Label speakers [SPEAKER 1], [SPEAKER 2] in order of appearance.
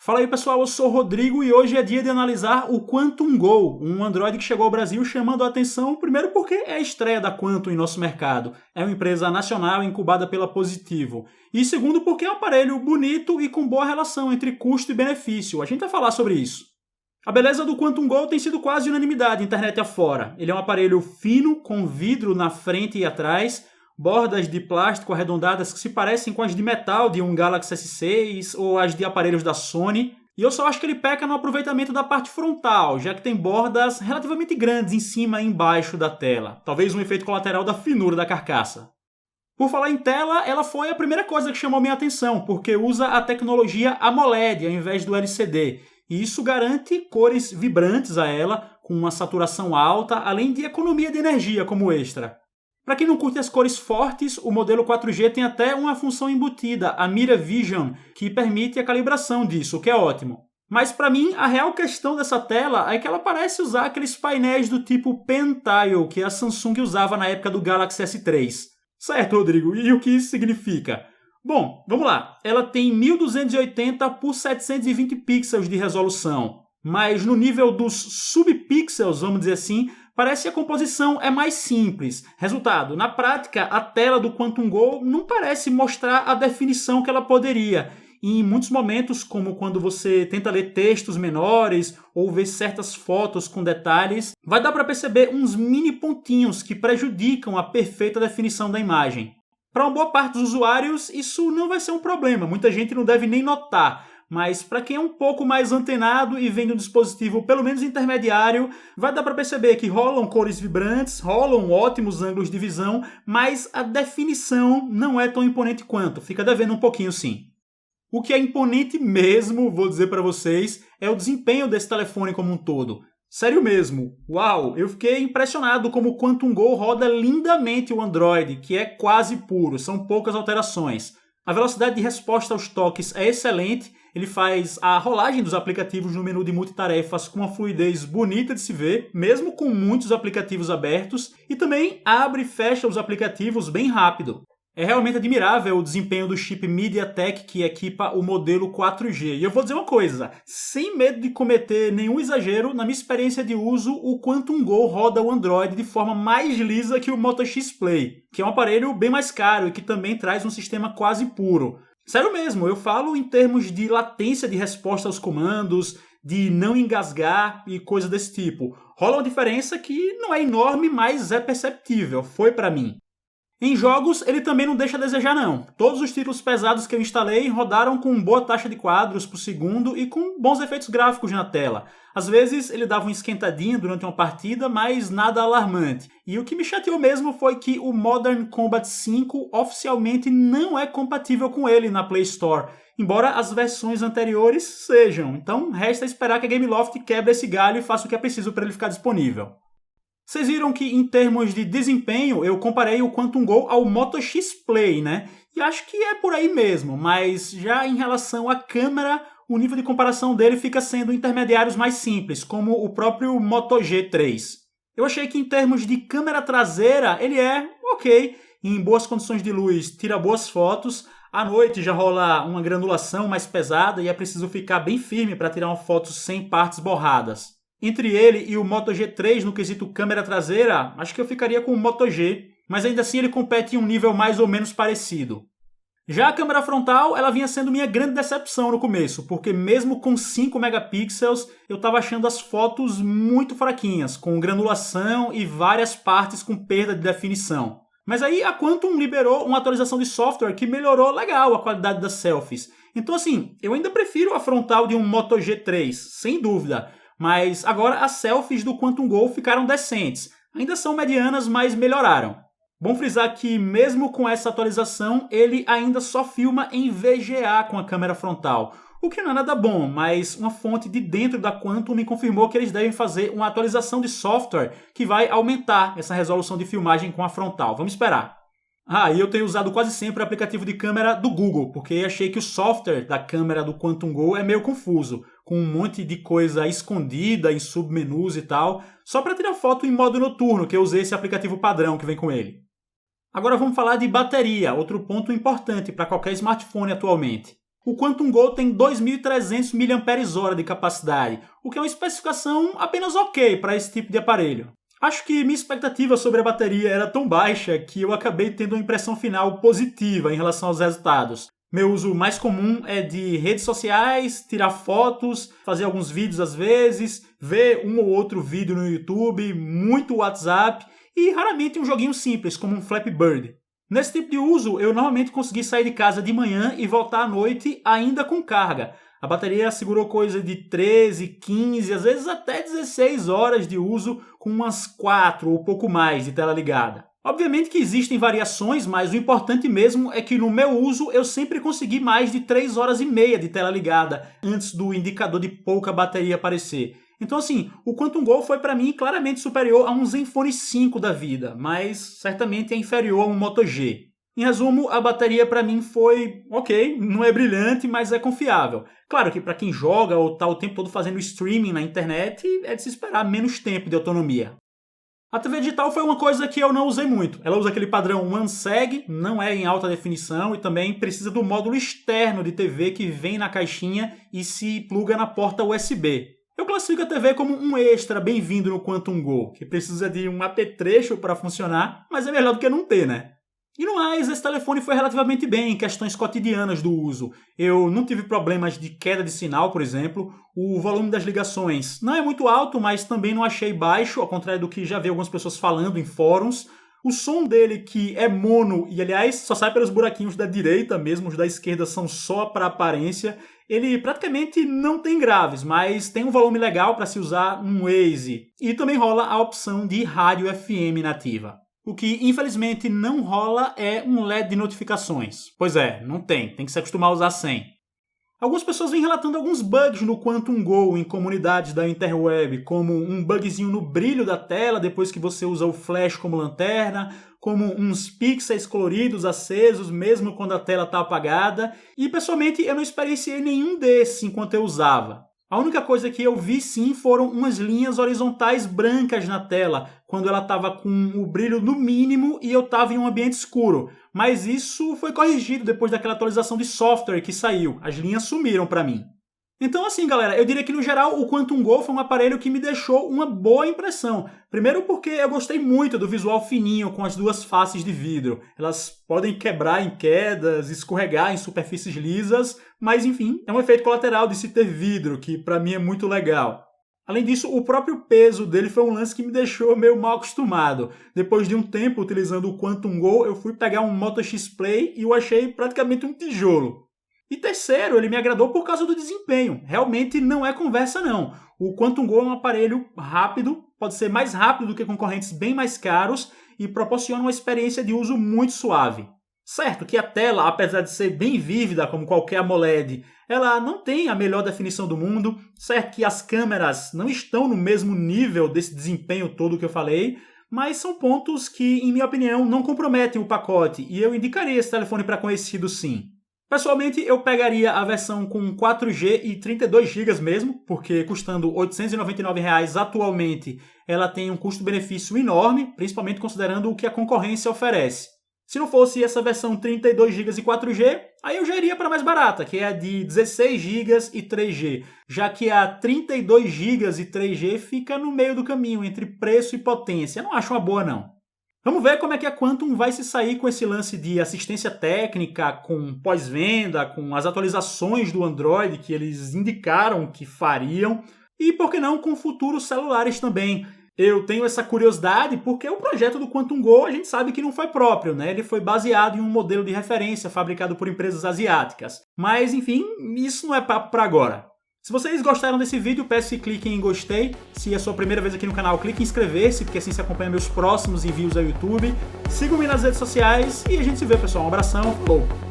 [SPEAKER 1] Fala aí pessoal, eu sou o Rodrigo e hoje é dia de analisar o Quantum Go, um Android que chegou ao Brasil chamando a atenção, primeiro porque é a estreia da Quantum em nosso mercado, é uma empresa nacional incubada pela Positivo, e segundo porque é um aparelho bonito e com boa relação entre custo e benefício, a gente vai falar sobre isso. A beleza do Quantum Go tem sido quase unanimidade internet afora, ele é um aparelho fino, com vidro na frente e atrás, bordas de plástico arredondadas que se parecem com as de metal de um Galaxy S6 ou as de aparelhos da Sony. E eu só acho que ele peca no aproveitamento da parte frontal, já que tem bordas relativamente grandes em cima e embaixo da tela. Talvez um efeito colateral da finura da carcaça. Por falar em tela, ela foi a primeira coisa que chamou minha atenção, porque usa a tecnologia AMOLED ao invés do LCD. E isso garante cores vibrantes a ela, com uma saturação alta, além de economia de energia como extra. Para quem não curte as cores fortes, o modelo 4G tem até uma função embutida, a Mira Vision, que permite a calibração disso, o que é ótimo. Mas para mim, a real questão dessa tela é que ela parece usar aqueles painéis do tipo Pentile que a Samsung usava na época do Galaxy S3. Certo, Rodrigo, e o que isso significa? Bom, vamos lá. Ela tem 1280 por 720 pixels de resolução, mas no nível dos subpixels, vamos dizer assim, parece que a composição é mais simples. Resultado, na prática, a tela do Quantum Go não parece mostrar a definição que ela poderia. E em muitos momentos, como quando você tenta ler textos menores ou ver certas fotos com detalhes, vai dar para perceber uns mini pontinhos que prejudicam a perfeita definição da imagem. Para uma boa parte dos usuários, isso não vai ser um problema, muita gente não deve nem notar. Mas para quem é um pouco mais antenado e vem de um dispositivo pelo menos intermediário, vai dar para perceber que rolam cores vibrantes, rolam ótimos ângulos de visão, mas a definição não é tão imponente quanto, fica devendo um pouquinho sim. O que é imponente mesmo, vou dizer para vocês, é o desempenho desse telefone como um todo. Sério mesmo, uau, eu fiquei impressionado como o Quantum Go roda lindamente o Android, que é quase puro, são poucas alterações. A velocidade de resposta aos toques é excelente, ele faz a rolagem dos aplicativos no menu de multitarefas com uma fluidez bonita de se ver, mesmo com muitos aplicativos abertos, e também abre e fecha os aplicativos bem rápido. É realmente admirável o desempenho do chip MediaTek que equipa o modelo 4G. E eu vou dizer uma coisa, sem medo de cometer nenhum exagero, na minha experiência de uso, o Quantum Go roda o Android de forma mais lisa que o Moto X Play, que é um aparelho bem mais caro e que também traz um sistema quase puro. Sério mesmo, eu falo em termos de latência de resposta aos comandos, de não engasgar e coisa desse tipo. Rola uma diferença que não é enorme, mas é perceptível, foi pra mim. Em jogos, ele também não deixa a desejar não. Todos os títulos pesados que eu instalei rodaram com boa taxa de quadros por segundo e com bons efeitos gráficos na tela. Às vezes ele dava uma esquentadinha durante uma partida, mas nada alarmante. E o que me chateou mesmo foi que o Modern Combat 5 oficialmente não é compatível com ele na Play Store, embora as versões anteriores sejam. Então resta esperar que a Gameloft quebre esse galho e faça o que é preciso para ele ficar disponível. Vocês viram que em termos de desempenho eu comparei o Quantum Go ao Moto X Play, né? E acho que é por aí mesmo, mas já em relação à câmera, o nível de comparação dele fica sendo intermediários mais simples, como o próprio Moto G3. Eu achei que em termos de câmera traseira ele é ok, em boas condições de luz tira boas fotos, à noite já rola uma granulação mais pesada e é preciso ficar bem firme para tirar uma foto sem partes borradas. Entre ele e o Moto G3 no quesito câmera traseira, acho que eu ficaria com o Moto G, mas ainda assim ele compete em um nível mais ou menos parecido. Já a câmera frontal, ela vinha sendo minha grande decepção no começo, porque mesmo com 5 megapixels, eu estava achando as fotos muito fraquinhas, com granulação e várias partes com perda de definição. Mas aí a Quantum liberou uma atualização de software que melhorou legal a qualidade das selfies. Então assim, eu ainda prefiro a frontal de um Moto G3, sem dúvida. Mas agora as selfies do Quantum Go ficaram decentes. Ainda são medianas, mas melhoraram. Bom frisar que mesmo com essa atualização, ele ainda só filma em VGA com a câmera frontal. O que não é nada bom, mas uma fonte de dentro da Quantum me confirmou que eles devem fazer uma atualização de software que vai aumentar essa resolução de filmagem com a frontal. Vamos esperar. E eu tenho usado quase sempre o aplicativo de câmera do Google, porque achei que o software da câmera do Quantum Go é meio confuso, com um monte de coisa escondida em submenus e tal, só para tirar foto em modo noturno, que eu usei esse aplicativo padrão que vem com ele. Agora vamos falar de bateria, outro ponto importante para qualquer smartphone atualmente. O Quantum Go tem 2.300 mAh de capacidade, o que é uma especificação apenas ok para esse tipo de aparelho. Acho que minha expectativa sobre a bateria era tão baixa que eu acabei tendo uma impressão final positiva em relação aos resultados. Meu uso mais comum é de redes sociais, tirar fotos, fazer alguns vídeos às vezes, ver um ou outro vídeo no YouTube, muito WhatsApp e raramente um joguinho simples como um Flappy Bird. Nesse tipo de uso, eu normalmente consegui sair de casa de manhã e voltar à noite ainda com carga. A bateria segurou coisa de 13, 15, às vezes até 16 horas de uso com umas 4 ou pouco mais de tela ligada. Obviamente que existem variações, mas o importante mesmo é que no meu uso eu sempre consegui mais de 3 horas e meia de tela ligada antes do indicador de pouca bateria aparecer. Então assim, o Quantum Go foi para mim claramente superior a um Zenfone 5 da vida, mas certamente é inferior a um Moto G. Em resumo, a bateria para mim foi ok, não é brilhante, mas é confiável. Claro que para quem joga ou está o tempo todo fazendo streaming na internet, é de se esperar menos tempo de autonomia. A TV digital foi uma coisa que eu não usei muito. Ela usa aquele padrão OneSeg, não é em alta definição e também precisa do módulo externo de TV que vem na caixinha e se pluga na porta USB. Eu classifico a TV como um extra bem-vindo no Quantum Go, que precisa de um apetrecho para funcionar, mas é melhor do que não ter, né? E no mais, esse telefone foi relativamente bem em questões cotidianas do uso. Eu não tive problemas de queda de sinal, por exemplo. O volume das ligações não é muito alto, mas também não achei baixo, ao contrário do que já vi algumas pessoas falando em fóruns. O som dele, que é mono e, aliás, só sai pelos buraquinhos da direita mesmo, os da esquerda são só para aparência. Ele praticamente não tem graves, mas tem um volume legal para se usar num Waze. E também rola a opção de rádio FM nativa. O que, infelizmente, não rola é um LED de notificações. Pois é, não tem que se acostumar a usar sem. Algumas pessoas vêm relatando alguns bugs no Quantum Go em comunidades da interweb, como um bugzinho no brilho da tela depois que você usa o flash como lanterna, como uns pixels coloridos acesos mesmo quando a tela está apagada, e pessoalmente eu não experienciei nenhum desses enquanto eu usava. A única coisa que eu vi sim foram umas linhas horizontais brancas na tela, quando ela estava com o brilho no mínimo e eu estava em um ambiente escuro. Mas isso foi corrigido depois daquela atualização de software que saiu. As linhas sumiram para mim. Então assim, galera, eu diria que no geral o Quantum Go foi um aparelho que me deixou uma boa impressão. Primeiro porque eu gostei muito do visual fininho com as duas faces de vidro. Elas podem quebrar em quedas, escorregar em superfícies lisas, mas enfim, é um efeito colateral de se ter vidro, que pra mim é muito legal. Além disso, o próprio peso dele foi um lance que me deixou meio mal acostumado. Depois de um tempo utilizando o Quantum Go, eu fui pegar um Moto X Play e eu achei praticamente um tijolo. E terceiro, ele me agradou por causa do desempenho. Realmente não é conversa não. O Quantum Go é um aparelho rápido, pode ser mais rápido do que concorrentes bem mais caros e proporciona uma experiência de uso muito suave. Certo que a tela, apesar de ser bem vívida como qualquer AMOLED, ela não tem a melhor definição do mundo. Certo que as câmeras não estão no mesmo nível desse desempenho todo que eu falei, mas são pontos que, em minha opinião, não comprometem o pacote e eu indicaria esse telefone para conhecido sim. Pessoalmente, eu pegaria a versão com 4G e 32GB mesmo, porque custando R$ 899 atualmente, ela tem um custo-benefício enorme, principalmente considerando o que a concorrência oferece. Se não fosse essa versão 32GB e 4G, aí eu já iria para a mais barata, que é a de 16GB e 3G, já que a 32GB e 3G fica no meio do caminho entre preço e potência. Eu não acho uma boa não. Vamos ver como é que a Quantum vai se sair com esse lance de assistência técnica, com pós-venda, com as atualizações do Android que eles indicaram que fariam, e por que não com futuros celulares também. Eu tenho essa curiosidade porque o projeto do Quantum Go a gente sabe que não foi próprio, né? Ele foi baseado em um modelo de referência fabricado por empresas asiáticas. Mas, enfim, isso não é papo para agora. Se vocês gostaram desse vídeo, peço que cliquem em gostei. Se é a sua primeira vez aqui no canal, clique em inscrever-se, porque assim você acompanha meus próximos envios ao YouTube. Sigam-me nas redes sociais e a gente se vê, pessoal. Um abração, falou!